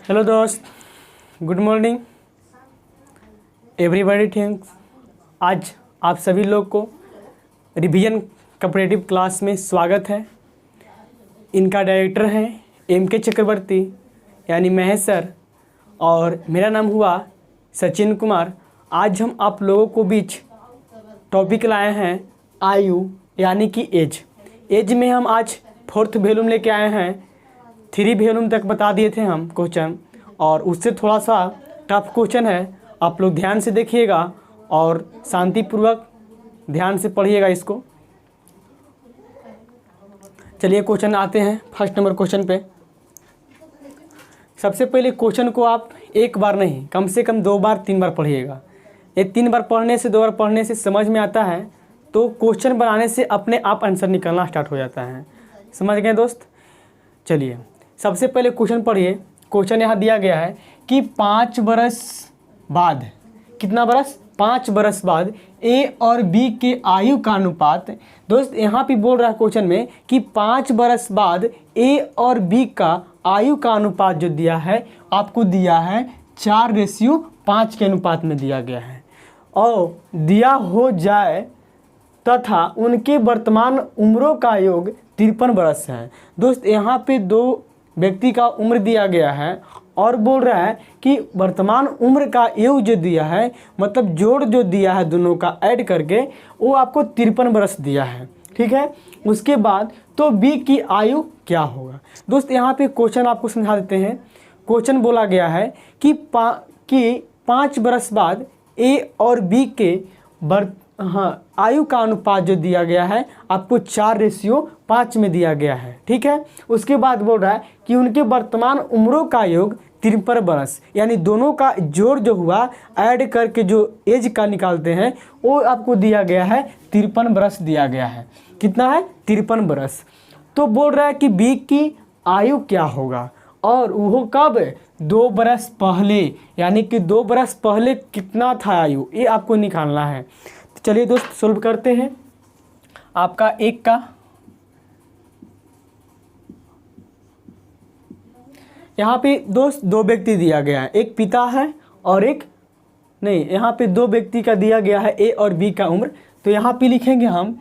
Hello दोस्त, good morning everybody. Thanks. आज आप सभी लोग को रिवीजन कॉपरेटिव क्लास में स्वागत है। इनका डायरेक्टर हैं एम.के. चक्रवर्ती यानी महेश सर, और मेरा नाम हुआ सचिन कुमार। आज हम आप लोगों को बीच टॉपिक लाए हैं आयु यानी कि एज में हम आज 4th वॉल्यूम लेके आए हैं। 3 वॉल्यूम तक बता दिए थे हम क्वेश्चन, और उससे थोड़ा सा टफ क्वेश्चन है। आप लोग ध्यान से देखिएगा और शांतिपूर्वक ध्यान से पढ़िएगा इसको। चलिए क्वेश्चन आते हैं। फर्स्ट नंबर क्वेश्चन पे सबसे पहले क्वेश्चन को आप एक बार नहीं, कम से कम 2 बार 3 बार पढ़िएगा। ये 3 बार पढ़ने से 2 बार पढ़ने से समझ में आता है, तो क्वेश्चन बनाने से अपने आप आंसर निकलना स्टार्ट हो जाता है। समझ गए दोस्त? चलिए सबसे पहले क्वेश्चन पढ़िए। क्वेश्चन यहाँ दिया गया है कि 5 बरस बाद, कितना बरस? 5 बरस बाद ए और बी के आयु का अनुपात। दोस्त यहाँ पे बोल रहा है क्वेश्चन में कि 5 बरस बाद ए और बी का आयु का अनुपात जो दिया है, आपको दिया है 4:5 के अनुपात में दिया गया है, और दिया हो जाए तथा उनके वर्तमान उम्रों का योग 53 बरस है। दोस्त यहाँ पे 2 व्यक्ति का उम्र दिया गया है और बोल रहा है कि वर्तमान उम्र का योग जो दिया है, मतलब जोड़ जो दिया है दोनों का ऐड करके, वो आपको 53 बरस दिया है। ठीक है, उसके बाद तो बी की आयु क्या होगा? दोस्त यहाँ पे क्वेश्चन आपको समझा देते हैं। क्वेश्चन बोला गया है कि 5 बरस बाद ए और बी के आयु का अनुपात जो दिया गया है आपको 4:5 में दिया गया है। ठीक है, उसके बाद बोल रहा है कि उनके वर्तमान उम्रों का योग 53 बरस, यानी दोनों का जोड़ जो हुआ ऐड करके जो एज का निकालते हैं, वो आपको दिया गया है 53 बरस दिया गया है। कितना है? 53 बरस। तो बोल रहा है कि बी की आयु क्या होगा, और वो कब? 2 बरस पहले, यानी कि 2 बरस पहले कितना था आयु, ये आपको निकालना है। चलिए दोस्त सोल्व करते हैं। आपका एक का यहाँ पे दोस्त 2 व्यक्ति दिया गया है, एक पिता है और एक नहीं। यहाँ पे 2 व्यक्ति का दिया गया है ए और बी का उम्र, तो यहाँ पे लिखेंगे हम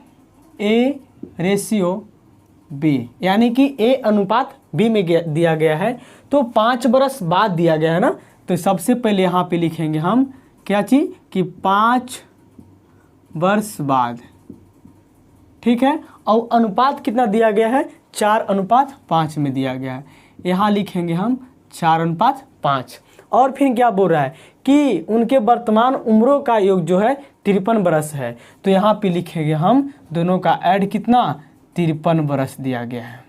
A/B, यानी कि ए अनुपात बी में दिया गया है। तो 5 बरस बाद दिया गया है ना, तो सबसे पहले यहाँ पे लिखेंगे हम क्या चीज़ कि 5 वर्ष बाद। ठीक है, और अनुपात कितना दिया गया है? 4:5 में दिया गया है। यहाँ लिखेंगे हम 4:5। और फिर क्या बोल रहा है कि उनके वर्तमान उम्रों का योग जो है 53 बरस है, तो यहाँ पे लिखेंगे हम दोनों का ऐड कितना? 53 बरस दिया गया है।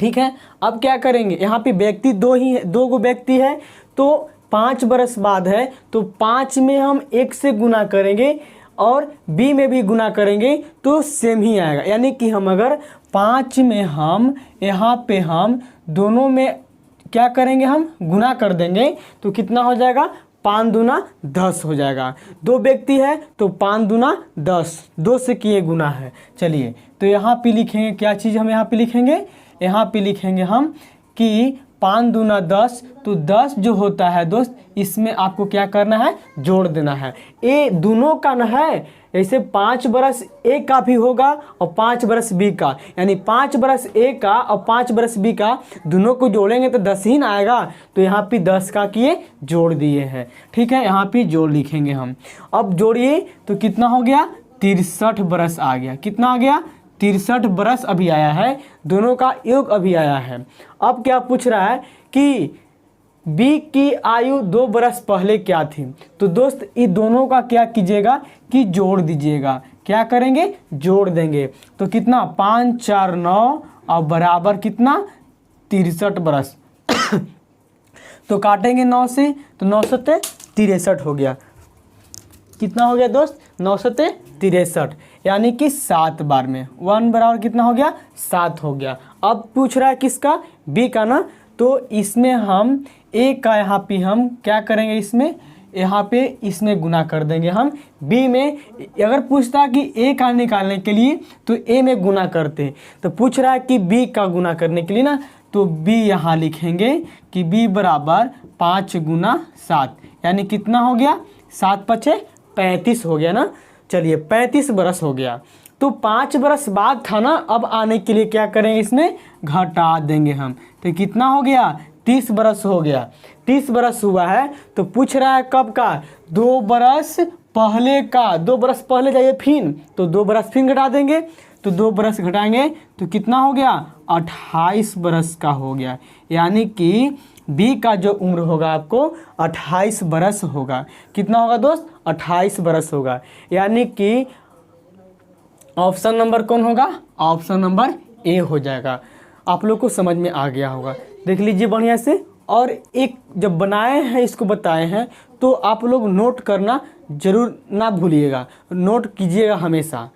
ठीक है, अब क्या करेंगे? यहाँ पे व्यक्ति 2 गो व्यक्ति है, तो 5 बरस बाद है, तो 5 में हम 1 से गुना करेंगे और बी में भी गुना करेंगे तो सेम ही आएगा। यानी कि हम अगर 5 में हम यहाँ पे हम दोनों में क्या करेंगे? हम गुना कर देंगे, तो कितना हो जाएगा? 5 दूना 10 हो जाएगा। 2 व्यक्ति है तो 5 दूना 10, 2 से किए गुना है। चलिए तो यहाँ पे लिखेंगे क्या चीज़? हम यहाँ पे लिखेंगे, यहाँ पे लिखेंगे हम कि 5 दूना 10, तो 10 जो होता है दोस्त, इसमें आपको क्या करना है? जोड़ देना है। ए दोनों का न है, ऐसे 5 बरस ए का भी होगा और 5 बरस बी का, यानी 5 बरस ए का और 5 बरस बी का, दोनों को जोड़ेंगे तो 10 ही ना आएगा। तो यहाँ पे 10 का किए जोड़ दिए हैं। ठीक है, यहाँ पे जोड़ लिखेंगे हम। अब जोड़िए तो कितना हो गया? 63 बरस आ गया। कितना आ गया? 63 बरस अभी आया है, दोनों का योग अभी आया है। अब क्या पूछ रहा है कि बी की आयु 2 बरस पहले क्या थी? तो दोस्त ये दोनों का क्या कीजिएगा कि जोड़ दीजिएगा। क्या करेंगे? जोड़ देंगे। तो कितना? 5 4 9 और बराबर कितना? 63 बरस। तो काटेंगे 9 से, तो 9 सत्ते 63 हो गया। कितना हो गया दोस्त? 9 सत्ते 63, यानी कि 7 बार में 1 बराबर कितना हो गया? 7 हो गया। अब पूछ रहा है किसका? बी का ना, तो इसमें हम ए का यहाँ पे हम क्या करेंगे? इसमें यहाँ पे इसमें गुना कर देंगे हम। बी में अगर पूछता कि ए का निकालने के लिए तो ए में गुना करते, तो पूछ रहा है कि बी का गुना करने के लिए ना, तो बी यहाँ लिखेंगे कि बी बराबर 5 गुना 7, यानी कितना हो गया 7 पचे 35 हो गया ना। चलिए 35 बरस हो गया। तो 5 बरस बाद था ना, अब आने के लिए क्या करेंगे, इसमें घटा देंगे हम। तो कितना हो गया 30 बरस हो गया। 30 बरस हुआ है तो पूछ रहा है कब का, 2 बरस पहले का। 2 बरस पहले जाइए फिर, तो 2 बरस फिर घटा देंगे, तो 2 बरस घटाएंगे तो कितना हो गया 28 बरस का हो गया। यानी कि बी का जो उम्र होगा आपको 28 बरस होगा। कितना होगा दोस्त 28 बरस होगा। यानी कि ऑप्शन नंबर कौन होगा, ऑप्शन नंबर ए हो जाएगा। आप लोग को समझ में आ गया होगा, देख लीजिए बढ़िया से। और एक जब बनाए हैं इसको बताए हैं तो आप लोग नोट करना जरूर ना भूलिएगा, नोट कीजिएगा हमेशा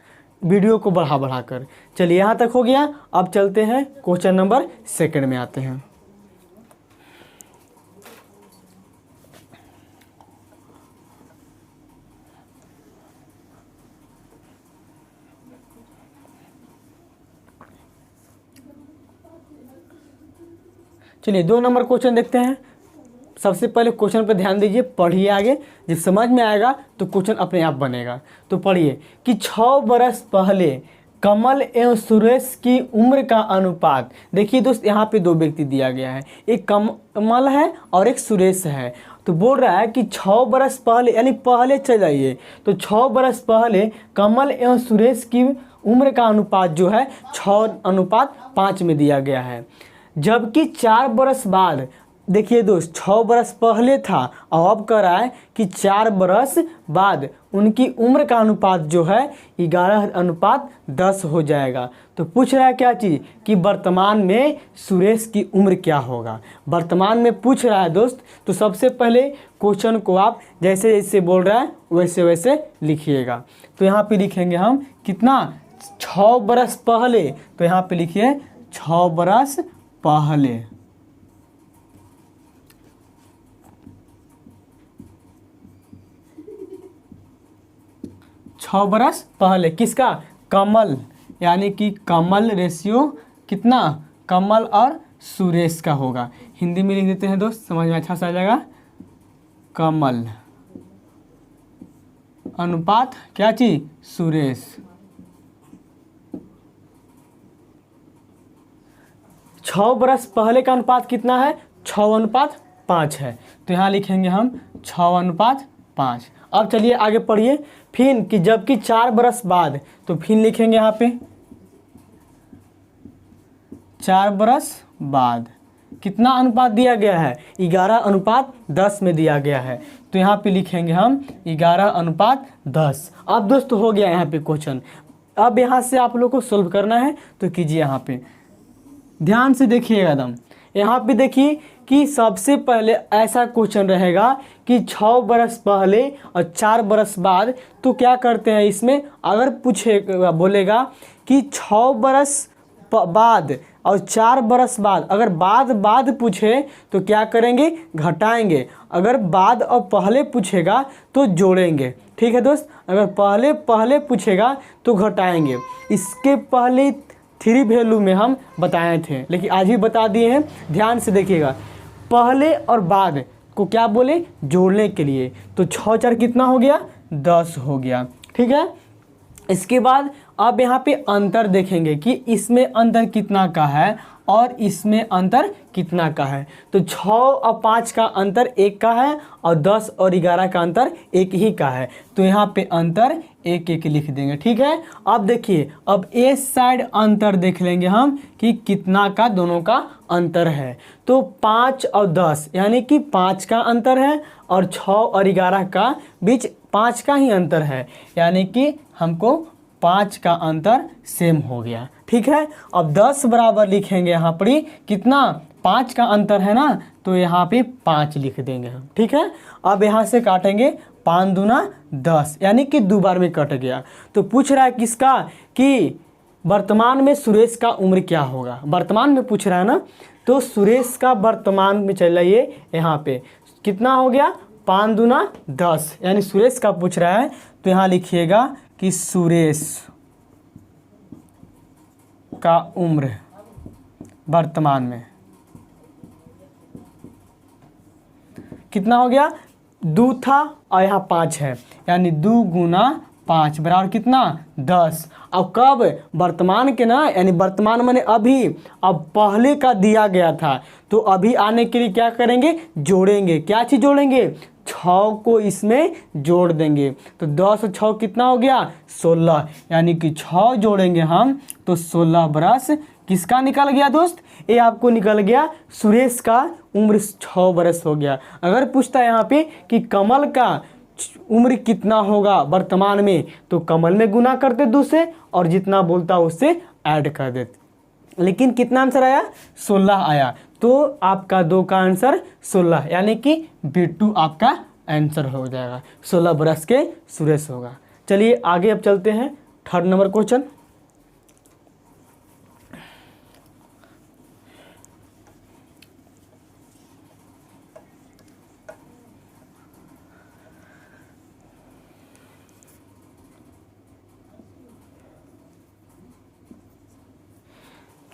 वीडियो को बढ़ा बढ़ा कर। चलिए यहाँ तक हो गया। अब चलते हैं क्वेश्चन नंबर 2 में आते हैं। चलिए 2 नंबर क्वेश्चन देखते हैं। सबसे पहले क्वेश्चन पर ध्यान दीजिए, पढ़िए आगे, जब समझ में आएगा तो क्वेश्चन अपने आप बनेगा। तो पढ़िए कि 6 बरस पहले कमल एवं सुरेश की उम्र का अनुपात। देखिए दोस्त यहाँ पे 2 व्यक्ति दिया गया है, एक कमल है और एक सुरेश है। तो बोल रहा है कि 6 बरस पहले, यानी पहले चल जाइए, तो 6 बरस पहले कमल एवं सुरेश की उम्र का अनुपात जो है 6:5 में दिया गया है। जबकि 4 बरस बाद, देखिए दोस्त 6 बरस पहले था और अब कह रहा है कि 4 बरस बाद उनकी उम्र का अनुपात जो है 11:10 हो जाएगा। तो पूछ रहा है क्या चीज़ कि वर्तमान में सुरेश की उम्र क्या होगा, वर्तमान में पूछ रहा है दोस्त। तो सबसे पहले क्वेश्चन को आप जैसे जैसे बोल रहा है वैसे वैसे लिखिएगा। तो यहाँ पे लिखेंगे हम कितना 6 बरस पहले, तो यहाँ पे लिखिए 6 बरस पहले। 6 बरस पहले किसका, कमल, यानी कि कमल रेशियो कितना, कमल और सुरेश का होगा। हिंदी में लिख देते हैं दोस्त, समझ में अच्छा सा आ जाएगा। कमल अनुपात क्या चीज, सुरेश। 6 बरस पहले का अनुपात कितना है, 6:5 है। तो यहाँ लिखेंगे हम 6:5। अब चलिए आगे पढ़िए। फिर कि जबकि 4 बरस बाद, तो फिर लिखेंगे यहाँ पे 4 बरस बाद कितना अनुपात दिया गया है, 11:10 में दिया गया है। तो यहाँ पे लिखेंगे हम 11:10। अब दोस्त हो गया यहाँ पे क्वेश्चन। अब यहाँ से आप लोग को सोल्व करना है, तो कीजिए यहाँ पे ध्यान से देखिएगा एकदम। यहाँ पे देखिए कि सबसे पहले ऐसा क्वेश्चन रहेगा कि 6 बरस पहले और 4 बरस बाद। तो क्या करते हैं इसमें, अगर पूछेगा बोलेगा कि 6 बरस बाद और 4 बरस बाद, अगर बाद पूछे तो क्या करेंगे, घटाएंगे। अगर बाद और पहले पूछेगा तो जोड़ेंगे। ठीक है दोस्त, अगर पहले पूछेगा तो घटाएंगे। इसके पहले 3 वैल्यू में हम बताए थे, लेकिन आज भी बता दिए हैं, ध्यान से देखिएगा। पहले और बाद को क्या बोले, जोड़ने के लिए। तो 6 4 कितना हो गया, 10 हो गया। ठीक है, इसके बाद अब यहाँ पे अंतर देखेंगे कि इसमें अंतर कितना का है और इसमें अंतर कितना का है। तो 6 और 5 का अंतर 1 का है और 10 और 11 का अंतर 1 ही का है। तो यहाँ पे अंतर 1 लिख देंगे। ठीक है, अब देखिए, अब इस साइड अंतर देख लेंगे हम कि कितना का दोनों का अंतर है। तो 5 और 10 यानी कि 5 का अंतर है और 6 और 11 का बीच 5 का ही अंतर है, यानी कि हमको 5 का अंतर सेम हो गया। ठीक है, अब 10 बराबर लिखेंगे यहाँ पर कितना, 5 का अंतर है ना, तो यहाँ पे 5 लिख देंगे हम। ठीक है, अब यहाँ से काटेंगे 5 दूना 10, यानी कि 2 बार में कट गया। तो पूछ रहा है किसका, कि वर्तमान में सुरेश का उम्र क्या होगा, वर्तमान में पूछ रहा है ना। तो सुरेश का वर्तमान में चल जाइए, यहाँ पे कितना हो गया 5 दूना 10, यानी सुरेश का पूछ रहा है, तो यहाँ लिखिएगा कि सुरेश का उम्र वर्तमान में कितना हो गया, 2 था और यहाँ 5 है, यानी 2 गुना 5 बराबर कितना, 10। अब कब, वर्तमान के ना, यानी वर्तमान माने अभी, अब पहले का दिया गया था, तो अभी आने के लिए क्या करेंगे, जोड़ेंगे। क्या चीज़ जोड़ेंगे, 6 को इसमें जोड़ देंगे, तो 10 और 6 कितना हो गया, 16, यानी कि 6 जोड़ेंगे हम तो 16 बरस किसका निकल गया दोस्त, ये आपको निकल गया सुरेश का उम्र 6 बरस हो गया। अगर पूछता है यहाँ पे कि कमल का उम्र कितना होगा वर्तमान में, तो कमल में गुना करते 2 से और जितना बोलता उससे ऐड कर देते। लेकिन कितना आंसर आया, 16 आया, तो आपका 2 का आंसर 16, यानी कि बिट्टू आपका आंसर हो जाएगा, 16 बरस के सुरेश होगा। चलिए आगे अब चलते हैं, 3rd नंबर क्वेश्चन।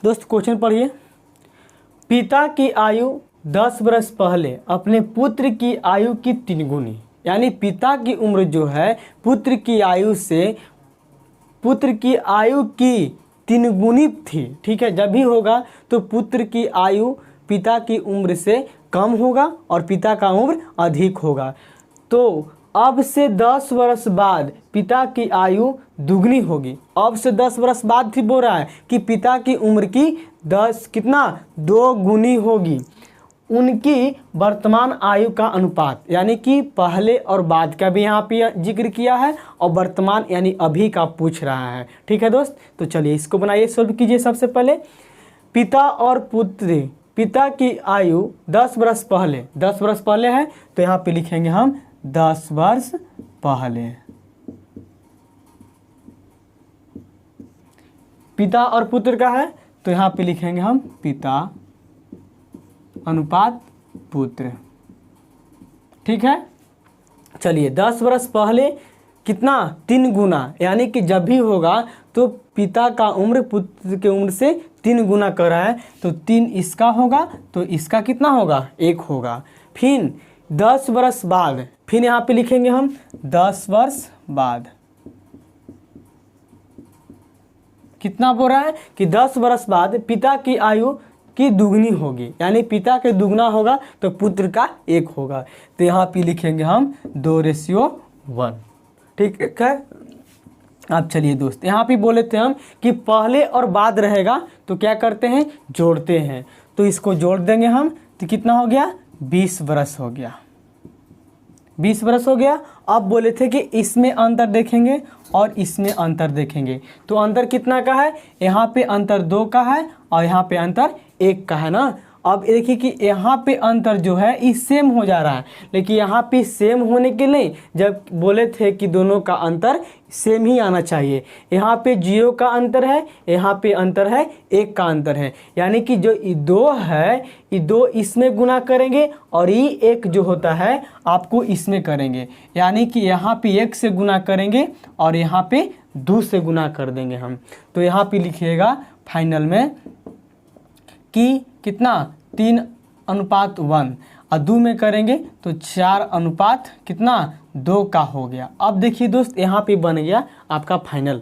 दोस्त क्वेश्चन पढ़िए। पिता की आयु 10 वर्ष पहले अपने पुत्र की आयु की 3 गुनी, यानी पिता की उम्र जो है पुत्र की आयु की 3 गुनी थी। ठीक है, जब भी होगा तो पुत्र की आयु पिता की उम्र से कम होगा और पिता का उम्र अधिक होगा। तो अब से 10 वर्ष बाद पिता की आयु दुगनी होगी। अब से 10 वर्ष बाद भी बोल रहा है कि पिता की उम्र की 2 गुनी होगी। उनकी वर्तमान आयु का अनुपात, यानी कि पहले और बाद का भी यहाँ पे जिक्र किया है और वर्तमान यानी अभी का पूछ रहा है। ठीक है दोस्त, तो चलिए इसको बनाइए, सोल्व कीजिए। सबसे पहले पिता और पुत्र, पिता की आयु 10 वर्ष पहले, 10 वर्ष पहले है तो यहाँ पे लिखेंगे हम 10 वर्ष पहले। पिता और पुत्र का है तो यहाँ पे लिखेंगे हम पिता अनुपात पुत्र। ठीक है, चलिए 10 वर्ष पहले कितना, 3 गुना, यानी कि जब भी होगा तो पिता का उम्र पुत्र के उम्र से 3 गुना कर रहा है, तो 3 इसका होगा तो इसका कितना होगा, 1 होगा। फिर 10 वर्ष बाद, फिर यहाँ पे लिखेंगे हम 10 वर्ष बाद। कितना बोल रहा है कि 10 वर्ष बाद पिता की आयु की दुगनी होगी, यानी पिता के दुगना होगा तो पुत्र का 1 होगा, तो यहाँ पे लिखेंगे हम 2:1। ठीक है, अब चलिए दोस्त यहाँ पे बोले थे हम कि पहले और बाद रहेगा तो क्या करते हैं, जोड़ते हैं, तो इसको जोड़ देंगे हम, तो कितना हो गया, 20 वर्ष हो गया, 20 वर्ष हो गया। अब बोले थे कि इसमें अंतर देखेंगे और इसमें अंतर देखेंगे, तो अंतर कितना का है, यहाँ पे अंतर 2 का है और यहाँ पे अंतर 1 का है ना। अब देखिए कि यहाँ पे अंतर जो है इस सेम हो जा रहा है, लेकिन यहाँ पे सेम होने के लिए जब बोले थे कि दोनों का अंतर सेम ही आना चाहिए, यहाँ पे 0 का अंतर है, यहाँ पे अंतर है 1 का अंतर है, यानी कि जो 2 है ये 2 इसमें गुना करेंगे और ये 1 जो होता है आपको इसमें करेंगे, यानी कि यहाँ पे 1 से गुना करेंगे और यहाँ पे 2 से गुना कर देंगे हम। तो यहाँ पे लिखिएगा फाइनल में कि कितना, 3:1 और 2 में करेंगे तो 4 कितना 2 का हो गया। अब देखिए दोस्त यहाँ पे बन गया आपका फाइनल।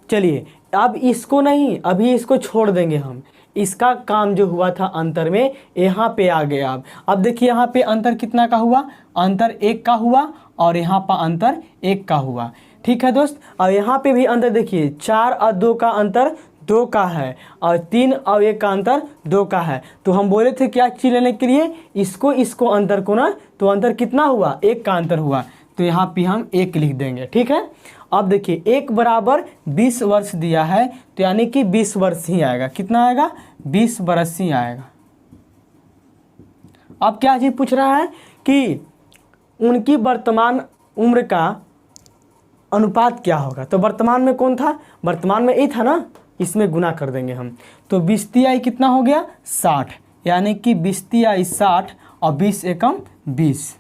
चलिए अब इसको नहीं, अभी इसको छोड़ देंगे हम, इसका काम जो हुआ था अंतर में यहाँ पे आ गया। अब देखिए यहाँ पे अंतर कितना का हुआ, अंतर 1 का हुआ और यहाँ पर अंतर 1 का हुआ। ठीक है दोस्त, और यहाँ पे भी अंतर देखिए, 4 और 2 का अंतर 2 का है और 3 और 1 का अंतर 2 का है। तो हम बोले थे क्या चीज लेने के लिए, इसको अंतर को ना, तो अंतर कितना हुआ, 1 का अंतर हुआ, तो यहाँ पे हम 1 लिख देंगे। ठीक है, अब देखिए 1 बराबर 20 वर्ष दिया है, तो यानी कि 20 वर्ष ही आएगा। कितना आएगा, 20 वर्ष ही आएगा। अब क्या चीज पूछ रहा है कि उनकी वर्तमान उम्र का अनुपात क्या होगा, तो वर्तमान में कौन था, वर्तमान में ये था ना, इसमें गुना कर देंगे हम, तो 20 तिहाई कितना हो गया, 60, यानी कि 20 तिहाई 60 और 20 एकम 20।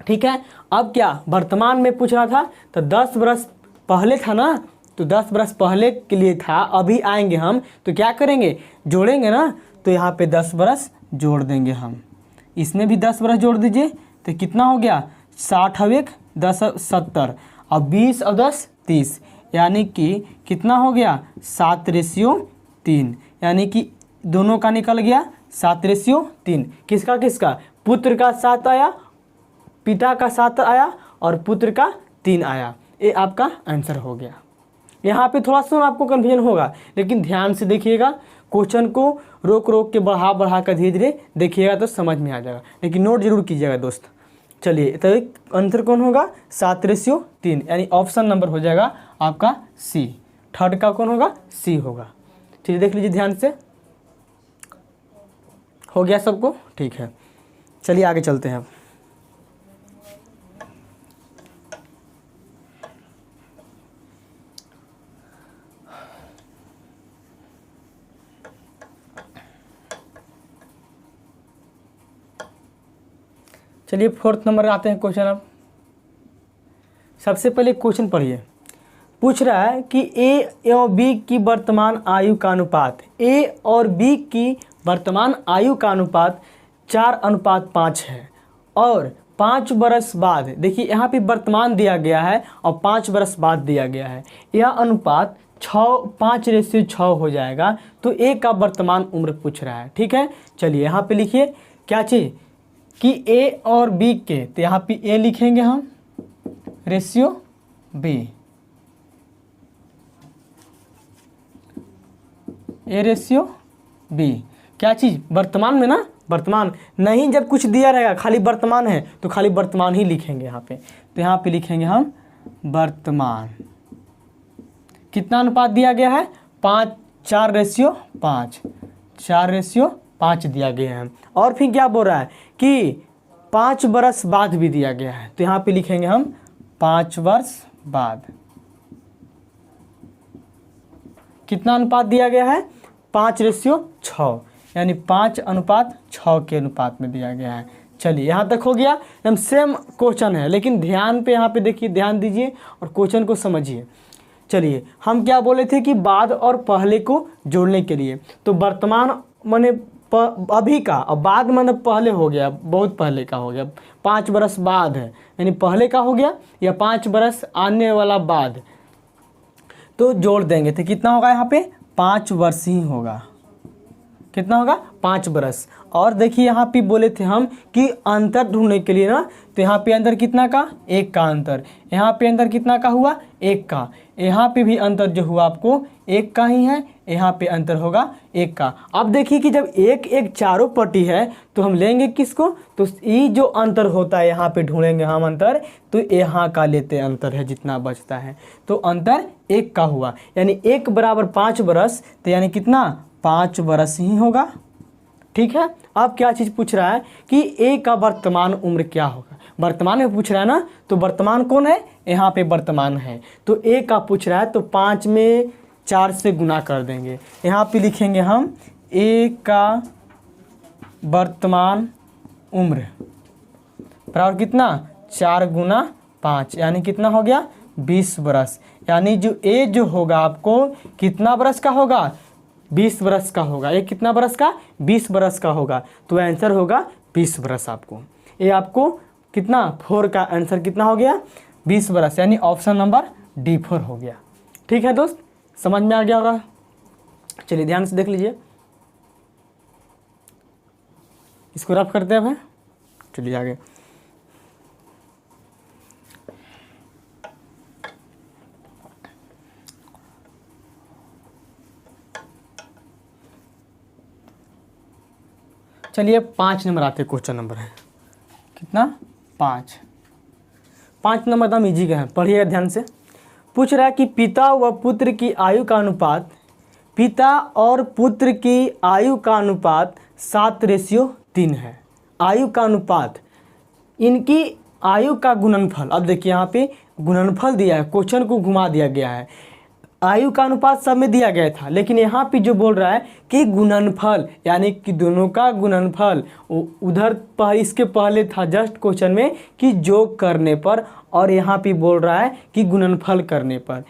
ठीक है। अब क्या वर्तमान में पूछ रहा था, तो 10 बरस पहले था ना, तो 10 बरस पहले के लिए था, अभी आएंगे हम तो क्या करेंगे, जोड़ेंगे ना, तो यहाँ पे 10 बरस जोड़ देंगे हम। इसमें भी 10 बरस जोड़ दीजिए, तो कितना हो गया, 60 और 1 10 70, अब 20 और 10 30, यानी कि कितना हो गया, 7:3, यानी कि दोनों का निकल गया 7:3। किसका किसका, पुत्र का 7 आया, पिता का 7 आया और पुत्र का 3 आया। ये आपका आंसर हो गया। यहाँ पे थोड़ा सा आपको कन्फ्यूजन होगा, लेकिन ध्यान से देखिएगा, क्वेश्चन को रोक रोक के बढ़ा कर धीरे धीरे देखिएगा तो समझ में आ जाएगा, लेकिन नोट जरूर कीजिएगा दोस्त। चलिए, तो आंसर कौन होगा, 7:3, यानी ऑप्शन नंबर हो जाएगा आपका सी। थर्ड का कौन होगा, सी होगा। चलिए देख लीजिए ध्यान से, हो गया सबको, ठीक है। चलिए आगे चलते हैं अब। चलिए फोर्थ नंबर आते हैं क्वेश्चन। अब सबसे पहले क्वेश्चन पढ़िए, पूछ रहा है कि ए और बी की वर्तमान आयु का अनुपात, ए और बी की वर्तमान आयु का अनुपात 4:5 है और 5 बरस बाद, देखिए यहाँ पे वर्तमान दिया गया है और 5 बरस बाद दिया गया है, यह अनुपात 5:6 हो जाएगा। तो ए का वर्तमान उम्र पूछ रहा है, ठीक है। चलिए यहाँ पे लिखिए क्या चीज़, कि ए और बी के, तो यहाँ पे ए लिखेंगे हम, ratio B, A ratio B, क्या चीज़, वर्तमान में ना, वर्तमान नहीं, जब कुछ दिया रहेगा खाली वर्तमान है तो खाली वर्तमान ही लिखेंगे यहाँ पे। तो यहाँ पे लिखेंगे हम वर्तमान, कितना अनुपात दिया गया है, 4:5, 4:5 दिया गया है। और फिर क्या बोल रहा है कि 5 बरस बाद भी दिया गया है, तो यहाँ पे लिखेंगे हम 5 वर्ष बाद। कितना अनुपात दिया गया है, 5:6, यानी 5:6 के अनुपात में दिया गया है। चलिए यहाँ तक हो गया, हम सेम क्वेश्चन है, लेकिन ध्यान पे यहाँ पे देखिए, ध्यान दीजिए और क्वेश्चन को समझिए। चलिए हम क्या बोले थे कि बाद और पहले को जोड़ने के लिए, तो वर्तमान माने अभी का, और बाद मतलब पहले हो गया, बहुत पहले का हो गया, 5 बरस बाद है, यानी पहले का हो गया, या 5 बरस आने वाला बाद, तो जोड़ देंगे तो कितना होगा, यहाँ पे 5 वर्ष ही होगा। कितना होगा, 5 बरस। और देखिए यहाँ पे बोले थे हम कि अंतर ढूंढने के लिए ना, तो यहाँ पे अंतर कितना का, 1 का अंतर, यहाँ पे अंतर कितना का हुआ, 1 का, यहाँ पे भी अंतर जो हुआ आपको 1 का ही है, यहाँ पे अंतर होगा 1 का। अब देखिए कि जब 1 चारों पट्टी है तो हम लेंगे किसको, तो ये जो अंतर होता है यहाँ पे ढूंढेंगे हम अंतर, तो यहाँ का लेते अंतर है जितना बचता है, तो अंतर 1 का हुआ, यानी 1 बराबर 5 बरस, तो यानी कितना, 5 बरस ही होगा, ठीक है। अब क्या चीज़ पूछ रहा है कि ए का वर्तमान उम्र क्या होगा, वर्तमान में पूछ रहा है ना, तो वर्तमान कौन है, यहाँ पे वर्तमान है, तो ए का पूछ रहा है, तो 5 में 4 से गुना कर देंगे। यहाँ पे लिखेंगे हम ए का वर्तमान उम्र बराबर कितना, 4 गुना 5, यानी कितना हो गया, 20 बरस। यानी जो ए जो होगा आपको कितना बरस का होगा, 20 बरस का होगा। ये कितना बरस का, 20 बरस का होगा, तो आंसर होगा 20 बरस आपको। ये आपको कितना, 4 का आंसर कितना हो गया, 20 बरस, यानी ऑप्शन नंबर D4 हो गया। ठीक है दोस्त, समझ में आ गया होगा। चलिए ध्यान से देख लीजिए, इसको रफ करते हैं अब। चलिए आगे, चलिए 5 नंबर आते हैं, क्वेश्चन नंबर है कितना, 5 नंबर एकदम इजी का है, पढ़िएगा ध्यान से। पूछ रहा है कि पिता व पुत्र की आयु का अनुपात, पिता और पुत्र की आयु का अनुपात 7:3 है। आयु का अनुपात, इनकी आयु का गुणनफल। अब देखिए यहाँ पे गुणनफल दिया है, क्वेश्चन को घुमा दिया गया है। आयु का अनुपात सब में दिया गया था, लेकिन यहाँ पे जो बोल रहा है कि गुणनफल, यानी कि दोनों का गुणनफल, उधर इसके पहले था जस्ट क्वेश्चन में कि योग करने पर, और यहाँ पे बोल रहा है कि गुणनफल करने पर।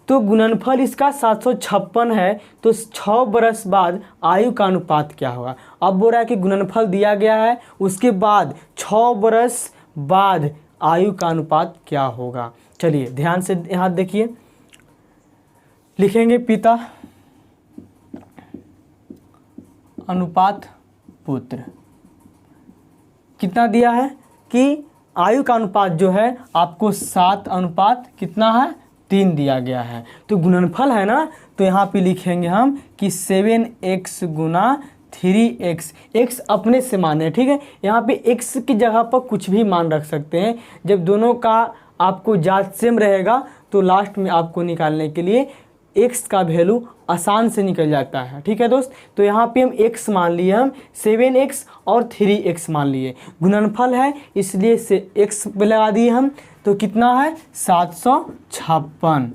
तो गुणनफल इसका 756 है, तो 6 बरस बाद आयु का अनुपात क्या होगा। अब बोल रहा है कि गुणनफल दिया गया है, उसके बाद 6 बरस बाद आयु का अनुपात क्या होगा। चलिए ध्यान से यहाँ देखिए, लिखेंगे पिता अनुपात पुत्र। कितना दिया है कि आयु का अनुपात जो है आपको 7 अनुपात कितना है 3 दिया गया है। तो गुणनफल है ना, तो यहाँ पे लिखेंगे हम कि 7x गुना 3x। x अपने से मान है, ठीक है। यहाँ पे x की जगह पर कुछ भी मान रख सकते हैं। जब दोनों का आपको जात सेम रहेगा तो लास्ट में आपको निकालने के लिए x का वैल्यू आसान से निकल जाता है, ठीक है दोस्त। तो यहाँ पे हम x मान लिए, हम 7x और 3x मान लिए। गुणनफल है इसलिए से x लगा दिए हम, तो कितना है 756,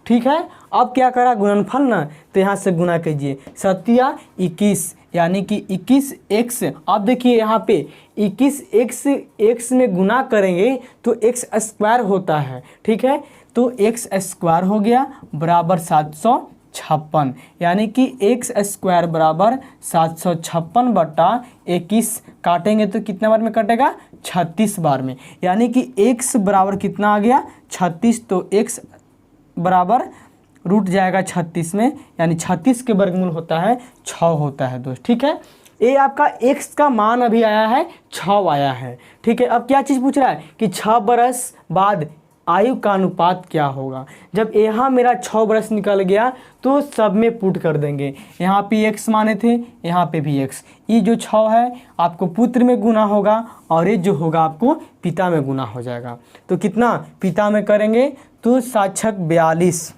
ठीक है। अब क्या करा गुणनफल ना, तो यहाँ से गुना कीजिए, 7 21, यानी कि 21x। अब देखिए यहाँ पे 21x x में गुना करेंगे तो x स्क्वायर होता है, ठीक है। तो x स्क्वायर हो गया बराबर 756, यानी कि x स्क्वायर बराबर 756 बटा 21, काटेंगे तो कितने बार में कटेगा 36 बार में, यानी कि x बराबर कितना आ गया 36। तो x बराबर रूट जाएगा 36 में, यानी 36 के वर्गमूल होता है 6 होता है दोस्त, ठीक है। ये आपका x का मान अभी आया है 6 आया है, ठीक है। अब क्या चीज़ पूछ रहा है कि 6 बरस बाद आयु का अनुपात क्या होगा। जब यहाँ मेरा 6 बरस निकल गया तो सब में पुट कर देंगे, यहाँ पे x माने थे, यहाँ पे भी x। ये जो 6 है आपको पुत्र में गुना होगा और ये जो होगा आपको पिता में गुना हो जाएगा। तो कितना पिता में करेंगे तो 7 42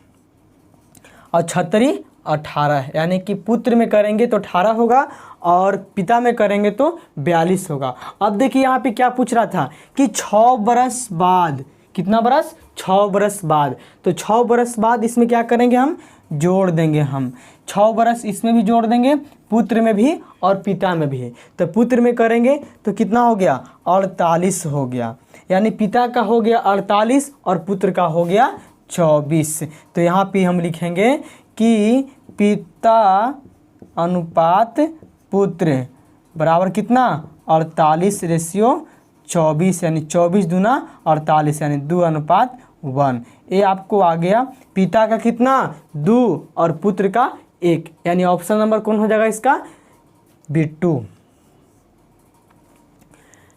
और 36 18, यानी कि पुत्र में करेंगे तो 18 होगा और पिता में करेंगे तो 42 होगा। अब देखिए यहाँ पे क्या पूछ रहा था कि 6 बरस बाद, कितना बरस 6 बरस बाद। तो 6 बरस बाद इसमें क्या करेंगे हम जोड़ देंगे, हम 6 बरस इसमें भी जोड़ देंगे, पुत्र में भी और पिता में भी। तो पुत्र में करेंगे तो कितना हो गया 48 हो गया, यानी पिता का हो गया 48 और पुत्र का हो गया 24। तो यहाँ पे हम लिखेंगे कि पिता अनुपात पुत्र बराबर कितना 48 रेशियो 24, यानी 24 दूना 48, यानी 2:1। ये आपको आ गया पिता का कितना 2 और पुत्र का 1, यानी ऑप्शन नंबर कौन हो जाएगा इसका B2।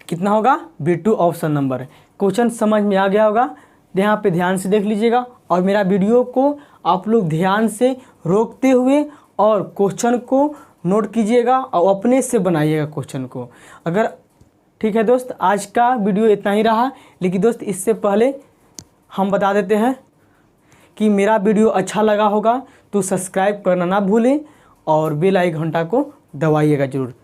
कितना होगा B2 ऑप्शन नंबर। क्वेश्चन समझ में आ गया होगा, यहाँ पे ध्यान से देख लीजिएगा और मेरा वीडियो को आप लोग ध्यान से रोकते हुए और क्वेश्चन को नोट कीजिएगा और अपने से बनाइएगा क्वेश्चन को। अगर ठीक है दोस्त, आज का वीडियो इतना ही रहा, लेकिन दोस्त इससे पहले हम बता देते हैं कि मेरा वीडियो अच्छा लगा होगा तो सब्सक्राइब करना ना भूलें और बेल आइकन घंटा को दबाइएगा ज़रूर।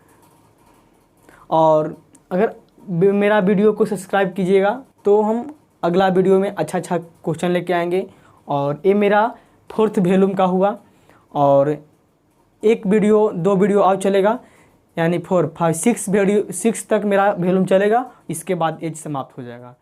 और अगर मेरा वीडियो को सब्सक्राइब कीजिएगा तो हम अगला वीडियो में अच्छा क्वेश्चन लेके आएंगे। और ये मेरा 4th वॉल्यूम का हुआ और 1 वीडियो 2 वीडियो और चलेगा, यानी 4 5 6 वीडियो 6 तक मेरा वॉल्यूम चलेगा, इसके बाद एज समाप्त हो जाएगा।